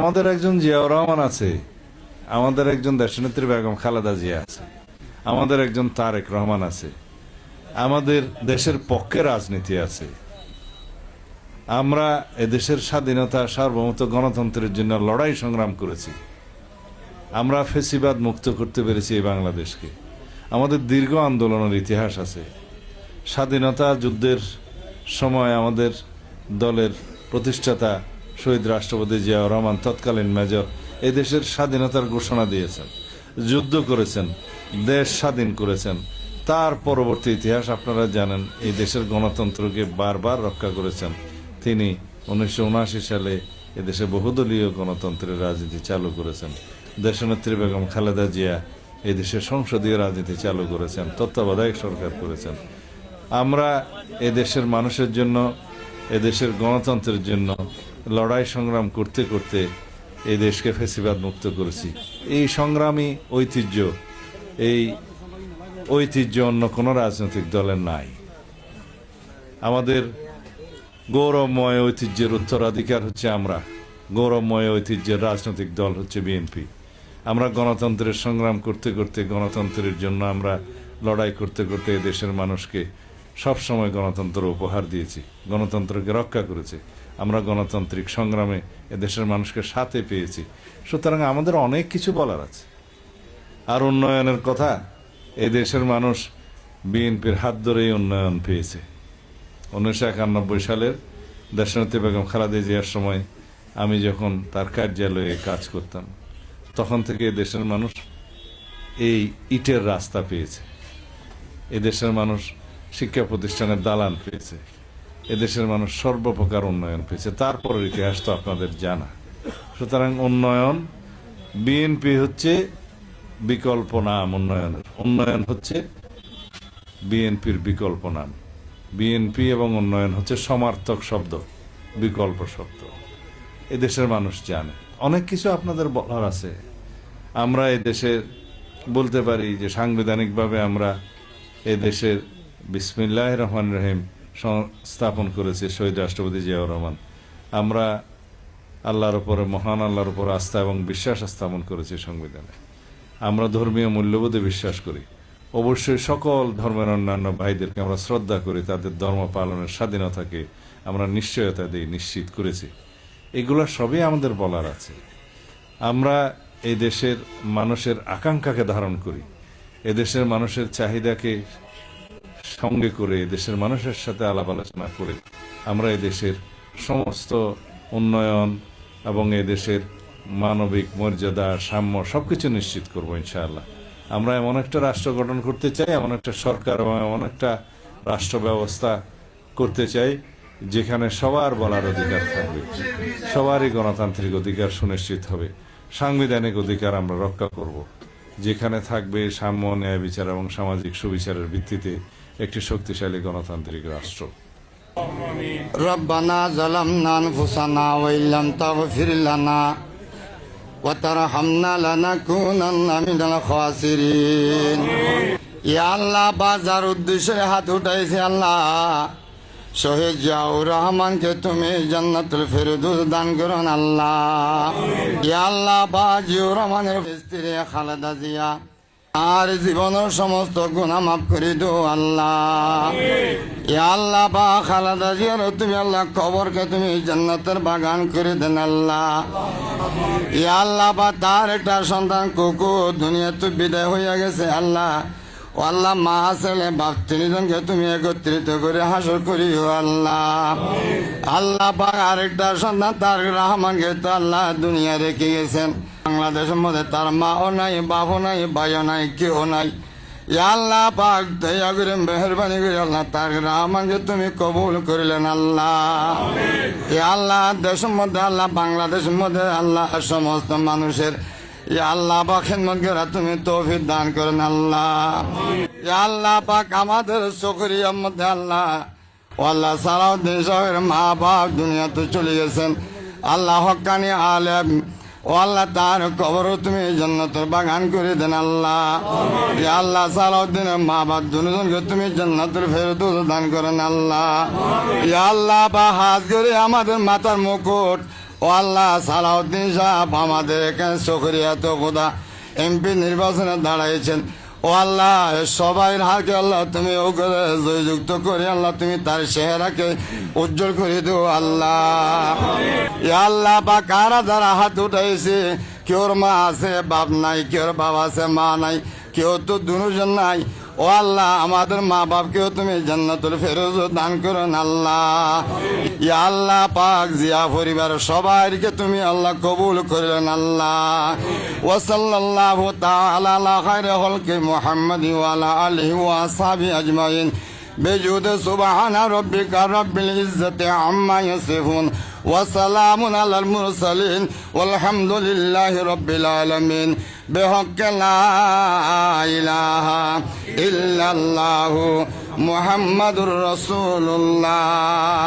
আমাদের একজন জিয়াউর রহমান আছে, আমাদের একজন দেশনেত্রী বেগম খালেদা জিয়া আছে, আমাদের একজন তারেক রহমান আছে, আমাদের দেশের পক্ষে রাজনীতি আছে। আমরা এদেশের স্বাধীনতা, সার্বভৌমত্ব, গণতন্ত্রের জন্য লড়াই সংগ্রাম করেছি। আমরা ফেসিবাদ মুক্ত করতে পেরেছি এই বাংলাদেশকে। আমাদের দীর্ঘ আন্দোলনের ইতিহাস আছে। স্বাধীনতা যুদ্ধের সময় আমাদের দলের প্রতিষ্ঠাতা শহীদ রাষ্ট্রপতি জিয়াউর রহমান, তৎকালীন মেজর, এই দেশের স্বাধীনতার ঘোষণা দিয়েছেন, যুদ্ধ করেছেন, দেশ স্বাধীন করেছেন। তার পরবর্তী ইতিহাস আপনারা জানেন। এই দেশের গণতন্ত্রকে বারবার রক্ষা করেছেন তিনি। 1979 সালে এদেশে বহুদলীয় গণতন্ত্রের রাজনীতি চালু করেছেন। দেশনেত্রী বেগম খালেদা জিয়া এই দেশের সংসদীয় রাজনীতি চালু করেছেন, তত্ত্বাবধায়ক সরকার করেছেন। আমরা এদেশের মানুষের জন্য, এদেশের গণতন্ত্রের জন্য লড়াই সংগ্রাম করতে করতে এই দেশকে ফেসিবাদ মুক্ত করেছি। এই সংগ্রামী ঐতিহ্য, এই ঐতিহ্য অন্য কোনো রাজনৈতিক দলের নাই। আমাদের গৌরবময় ঐতিহ্যের উত্তরাধিকার হচ্ছে আমরা। গৌরবময় ঐতিহ্যের রাজনৈতিক দল হচ্ছে বিএনপি। আমরা গণতন্ত্রের সংগ্রাম করতে করতে, গণতন্ত্রের জন্য আমরা লড়াই করতে করতে দেশের মানুষকে সবসময় গণতন্ত্র উপহার দিয়েছি, গণতন্ত্রকে রক্ষা করেছি। আমরা গণতান্ত্রিক সংগ্রামে এদেশের মানুষকে সাথে পেয়েছি। সুতরাং আমাদের অনেক কিছু বলার আছে। আর উন্নয়নের কথা, এই দেশের মানুষ বিএনপির হাত ধরেই উন্নয়ন পেয়েছে। 1991 সালের দেশনেত্রী বেগম খালেদা জিয়ার সময় আমি যখন তার কার্যালয়ে কাজ করতাম, তখন থেকে দেশের মানুষ এই ইটের রাস্তা পেয়েছে। এদেশের মানুষ শিক্ষা প্রতিষ্ঠানের দালান পেয়েছে। এদেশের মানুষ সর্বপ্রকার উন্নয়ন পেয়েছে। তারপরের ইতিহাস তো আপনাদের জানা। সুতরাং উন্নয়ন, বিএনপি হচ্ছে বিকল্প নাম উন্নয়নের। উন্নয়ন হচ্ছে বিএনপির বিকল্প নাম। বিএনপি এবং উন্নয়ন হচ্ছে সমার্থক শব্দ, বিকল্প শব্দ। এদেশের মানুষ জানে। অনেক কিছু আপনাদের বলার আছে। আমরা এদেশের বলতে পারি যে সাংবিধানিকভাবে আমরা এদেশের বিসমিল্লাহির রহমানির রহিম স্থাপন করেছে শহীদ রাষ্ট্রপতি জিয়াউর রহমান। আমরা আল্লাহর উপরে, মহান আল্লাহর উপর আস্থা এবং বিশ্বাস স্থাপন করেছি সংবিধানে। আমরা ধর্মীয় মূল্যবোধে বিশ্বাস করি। অবশ্যই সকল ধর্মের অন্যান্য ভাইদেরকে আমরা শ্রদ্ধা করি, তাদের ধর্ম পালনের স্বাধীনতাকে আমরা নিশ্চয়তা দিই, নিশ্চিত করেছি। এগুলো সবই আমাদের বলার আছে। আমরা এই দেশের মানুষের আকাঙ্ক্ষাকে ধারণ করি, এদেশের মানুষের চাহিদাকে সঙ্গে করে, দেশের মানুষের সাথে আলাপ আলোচনা করে আমরা এদেশের সমস্ত উন্নয়ন এবং এদেশের মানবিক মর্যাদা, সাম্য সবকিছু নিশ্চিত করবো ইনশাআল্লাহ। আমরা এমন একটা রাষ্ট্র গঠন করতে চাই, এমন একটা সরকার এবং এমন একটা রাষ্ট্র ব্যবস্থা করতে চাই যেখানে সবার বলার অধিকার থাকবে, সবারই গণতান্ত্রিক অধিকার সুনিশ্চিত হবে, সাংবিধানিক অধিকার আমরা রক্ষা করব, যেখানে থাকবে সাম্য, ন্যায় বিচার এবং সামাজিক সুবিচারের ভিত্তিতে একটি শক্তিশালী গণতান্ত্রিক রাষ্ট্র। রব্বানা যালামনা আনফুসানা ওয়া ইল্লাম তাগফির লানা ওয়া তারহামনা লানাকুনান্না মিনাল খাসিরিন। ইয়া আল্লাহ, বাজার উদ্দেশ্যে হাত উঠাইছে আল্লাহ, শহীদ জিয়াউর রহমানকে তুমি জান্নাতুল ফেরদৌস দান করুন আল্লাহ। ইয়া আল্লাহ, জিয়াউর রহমানের স্ত্রী খালেদা জিয়া আর জীবনের সমস্ত গুনাহ মাফ করে দাও আল্লাহ। ইয়া আল্লাহ, খালেদা জিয়ার তুমি আল্লাহ কবরকে তুমি জান্নাতের বাগান করে দেন আল্লাহ। ইয়া আল্লাহ, তার একটা সন্তান কুকু দুনিয়াতে বিদায় হইয়া গেছে আল্লাহ। ও আল্লাহ, মা ছেলে বাপ তিনজনকে তুমি একত্রিত করে হাসর করিও আল্লাহ। আল্লাহ আরেকটা সন্তান তার রহমানকে তো আল্লাহ দুনিয়া রেখে গেছেন। বাংলাদেশের মধ্যে তার মাও নাই, বাপও নাই, ভাইও নাই, কেউ নাই। ইয়া আল্লাহ পাক দয়া করে মেহরবানি করে আল্লাহ তার রহমানকে তুমি কবুল করিলেন আল্লাহ। ইয়া আল্লাহ, দেশের মধ্যে আল্লাহ, বাংলাদেশের মধ্যে আল্লাহ সমস্ত মানুষের ইয়া আল্লাহ পাক খিদমত করা তুমি তৌফিক দান করেন আল্লাহ। ইয়া আল্লাহ পাক আমাদের শুকরিয়ার মধ্যে আল্লাহ, ও আল্লাহ সালাউদ্দিন সাহেবের মা বাপ দুনিয়াতে চলে গেছেন আল্লাহ, হক্কানি আলেম, ও আল্লাহ তার কবরও তুমি জান্নাতের বাগান করে দেন আল্লাহ। ইয়া আল্লাহ, সালাউদ্দিনের মা বাপ দুজনকে তুমি জান্নাতের ফেরদৌস দান করেন আল্লাহ। ইয়া আল্লাহ, হাত করে আমাদের মাথার মুকুট ও আল্লাহ সালাউদ্দিন সাহেব আমাদের এখানে শুকরিয়া তো খোদা এমপি নির্বাচনে দাঁড়াইছেন। ও আল্লাহ সবাইয়ের হাকে আল্লাহ তুমি ও করে জয়যুক্ত করে আল্লাহ তুমি তার চেহারাকে উজ্জ্বল করে দিও আল্লাহ। ইয়া আল্লাহ বা কারা যারা হাত উঠাইছে, কেউর মা আছে বাপ নাই, কেউর বাবা আছে মা নাই, কেউ তো দুজন নাই। ও আল্লাহ আমাদের মা বাপকেও তুমি জান্নাতুল ফেরোজ দান করুন আল্লাহ। ইয়া আল্লাহ পাক জিয়া পরিবার সবাইকে তুমি আল্লাহ কবুল করেন আল্লাহ। ওয়া সাল্লাল্লাহু তাআলা আলা খায়রি খালকি মুহাম্মাদি ওয়া আলা আলিহি ওয়া আসহাবিহি আজমাইন বিজুদ সুবহানা রাব্বিকা রাব্বিল ইজ্জাতি আম্মা ইয়াসিফুন ওয়া সালামুন আলাল মুরসালিন ওয়ালহামদুলিল্লাহি রাব্বিল আলামিন বিহাক্কি লা ইলাহা ইল্লাল্লাহু মুহাম্মাদুর রাসূলুল্লাহ।